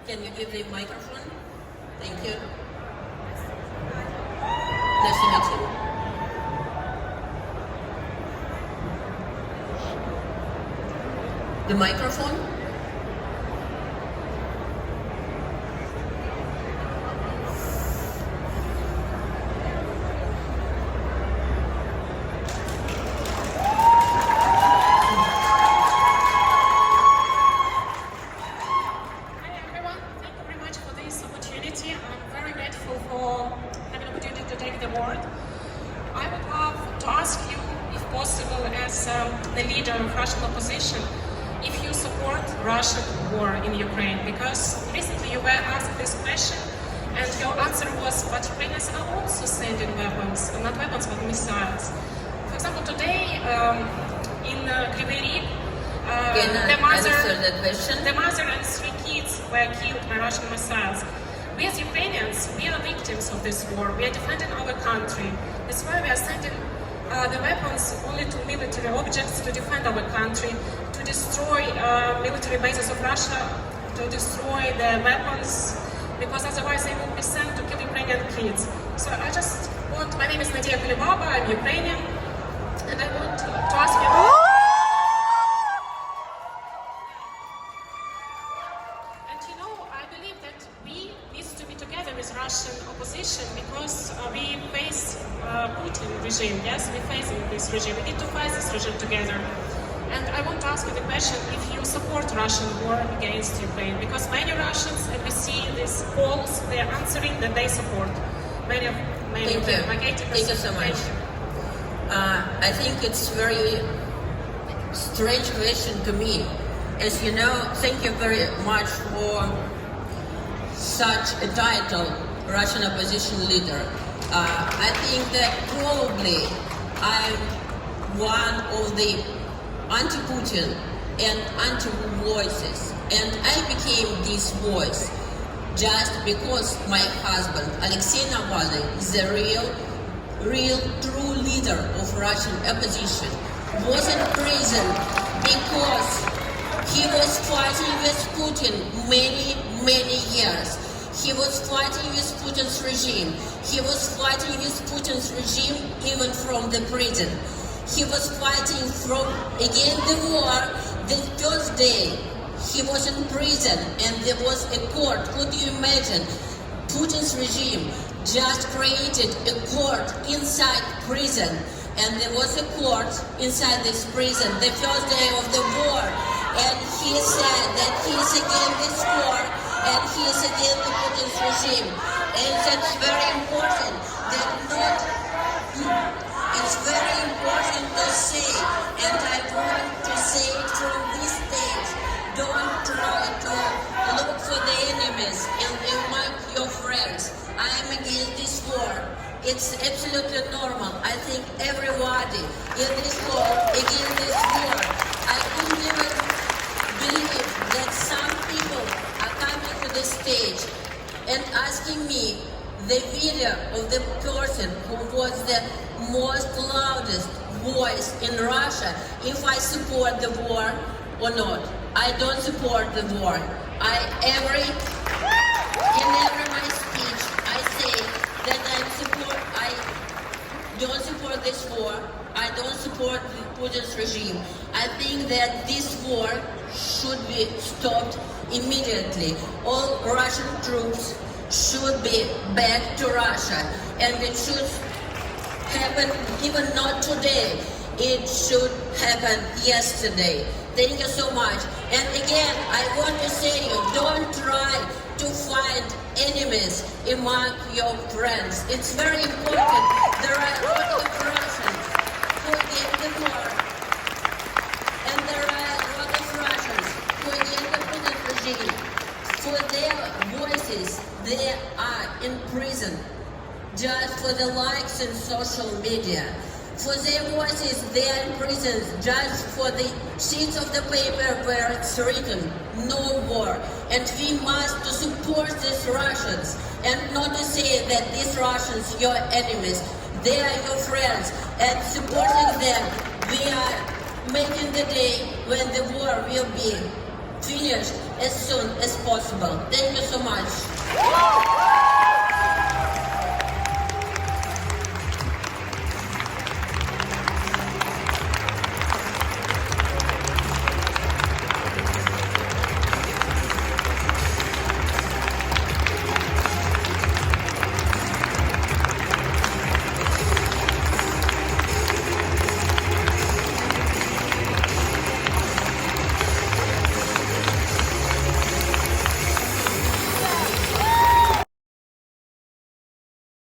Can you give the microphone? Thank you. Nice to meet you. The microphone? The leader of Russian opposition, if you support Russian war in Ukraine, because recently you were asked this question and your answer was, but Ukrainians are also sending weapons, not weapons but missiles. For example, today in Kryvyi Rih, the mother and 3 kids were killed by Russian missiles. We as Ukrainians, we are victims of this war. We are defending our country. That's why we are sending the weapons only to military objects to defend our country, to destroy military bases of Russia, to destroy the weapons, because otherwise they will be sent to kill Ukrainian kids. So I just want, my name is Nadia Kulibaba, I'm Ukrainian, and I want to ask you. And you know, I believe that we need to be together with Russian opposition because we face Putin regime, yes, we're facing this regime. We need to fight this regime together. And I want to ask you the question if you support Russian war against Ukraine, because many Russians, and we see these polls, they are answering that they support. Many of them, like 80%. Thank you so much. I think it's very strange question to me. As you know, thank you very much for such a title, Russian opposition leader. I think that probably I'm one of the anti-Putin and anti-voices, and I became this voice just because my husband, Alexei Navalny, is a real true leader of Russian opposition, was in prison because he was fighting with Putin many years. He was fighting with Putin's regime. He was fighting with Putin's regime even from the prison. He was fighting against the war. The first day he was in prison and there was a court. Could you imagine? Putin's regime just created a court inside prison, and there was a court inside this prison the first day of the war, and he said that he is against this war and he is against the Putin's regime. And that's very important that it's very important to say, and I want to say it from this stage, don't try to look for the enemies and among your friends. I am against this war. It's absolutely normal. I think everybody in this world against this war. I couldn't even believe that some people are coming to the stage and asking me the video of the person who was the most loudest voice in Russia if I support the war or not. I don't support the war. In every my speech I say that I don't support this war. I don't support Putin's regime. I think that this war should be stopped immediately. All Russian troops should be back to Russia, and it should happen even not today. It should happen yesterday. Thank you so much. And again, I want to say you don't try to find enemies among your friends. It's very important. There are a lot of Russians who gave the war, and there are a lot of Russians who gave the Putin regime. For their voices, they are in prison just for the likes in social media. For their voices, they are in prison just for the sheets of the paper where it's written, no war. And we must support these Russians and not to say that these Russians are your enemies. They are your friends, and supporting them, we are making the day when the war will be finished as soon as possible. Thank you so much.